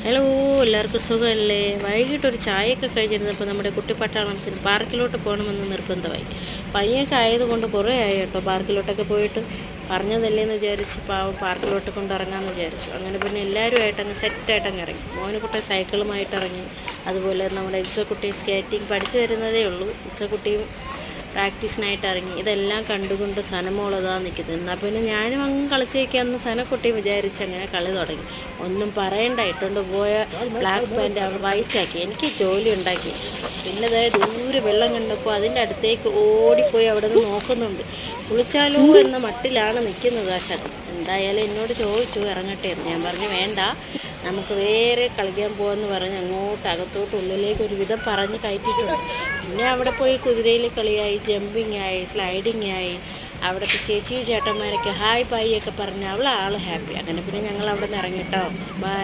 Hello, എല്ലാവർക്കും സുഖമല്ലേ? വൈകിട്ടൊരു ചായയൊക്കെ കഴിച്ചിരുന്നപ്പോൾ നമ്മുടെ കുട്ടിപ്പട്ടാളംസിന് പാർക്കിലോട്ട് പോകണമെന്ന് നിർബന്ധമായി. പയ്യൊക്കെ ആയതുകൊണ്ട് കുറേ ആയി കേട്ടോ പാർക്കിലോട്ടൊക്കെ പോയിട്ട്. പറഞ്ഞതല്ലേന്ന് വിചാരിച്ച് പാവം പാർക്കിലോട്ട് കൊണ്ടിറങ്ങാമെന്ന് വിചാരിച്ചു. അങ്ങനെ പിന്നെ എല്ലാവരുമായിട്ട് അങ്ങ് സെറ്റായിട്ടങ്ങ് ഇറങ്ങി. മോനുകുട്ടി സൈക്കിളുമായിട്ട് ഇറങ്ങി. അതുപോലെ നമ്മുടെ ഇസക്കുട്ടി സ്കേറ്റിംഗ് പഠിച്ചു വരുന്നതേ ഉള്ളൂ. ഇസക്കുട്ടിയും പ്രാക്ടീസിനായിട്ട് ഇറങ്ങി. ഇതെല്ലാം കണ്ടുകൊണ്ട് സനമോളതാ നിൽക്കുന്നത്. എന്നാൽ പിന്നെ ഞാനും അങ്ങ് കളിച്ചേക്കാന്ന് സനക്കുട്ടി വിചാരിച്ച് അങ്ങനെ കളി തുടങ്ങി. ഒന്നും പറയണ്ട, ഇട്ടുകൊണ്ട് പോയ ബ്ലാക്ക് പാൻറ്റ് അവൾ വൈറ്റാക്കി. എനിക്ക് ജോലി ഉണ്ടാക്കി. പിന്നെ അതായത് ദൂരെ വെള്ളം കണ്ടപ്പോൾ അതിൻ്റെ അടുത്തേക്ക് ഓടിപ്പോയി അവിടെ നിന്ന് നോക്കുന്നുണ്ട്. കുളിച്ചാലോ എന്ന മട്ടിലാണ് നിൽക്കുന്നത് ആ ശക്തി. എന്തായാലും എന്നോട് ചോദിച്ചു ഇറങ്ങട്ടെ എന്ന്. ഞാൻ പറഞ്ഞു വേണ്ട, നമുക്ക് വേറെ കളിക്കാൻ പോകാമെന്ന് പറഞ്ഞ് അങ്ങോട്ട് അകത്തോട്ട് ഉള്ളിലേക്ക് ഒരു വിധം പറഞ്ഞ് കയറ്റിയിട്ടുണ്ട്. പിന്നെ അവിടെ പോയി കുതിരയിൽ കളിയായി, ജമ്പിങ് ആയി, സ്ലൈഡിങ് ആയി. അവിടുത്തെ ചേച്ചി ചേട്ടന്മാരൊക്കെ ഹായ് ബൈ ഒക്കെ പറഞ്ഞ് അവൾ ഹാപ്പി. അങ്ങനെ പിന്നെ ഞങ്ങൾ അവിടെ നിന്ന് ഇറങ്ങിട്ടോ. ബൈ.